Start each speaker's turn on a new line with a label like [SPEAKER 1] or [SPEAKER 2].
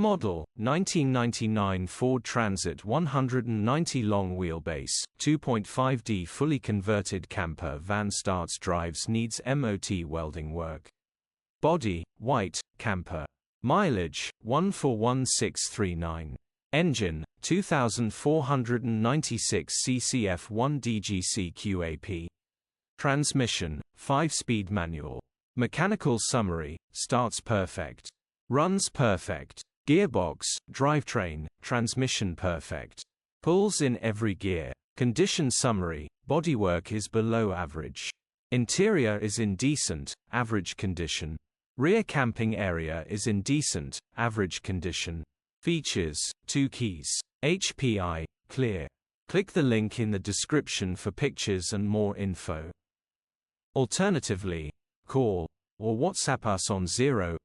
[SPEAKER 1] Model, 1999 Ford Transit 190 long wheelbase, 2.5D fully converted camper van starts drives needs MOT welding work. Body, white, camper. Mileage, 141639. Engine, 2496 ccf1 DGC QAP. Transmission, 5-speed manual. Mechanical summary, starts perfect. Runs perfect. Gearbox, drivetrain, transmission perfect. Pulls in every gear. Condition summary, bodywork is below average. Interior is in decent, average condition. Rear camping area is in decent, average condition. Features, 2 keys. HPI, clear. Click the link in the description for pictures and more info. Alternatively, call or WhatsApp us on 07401199723.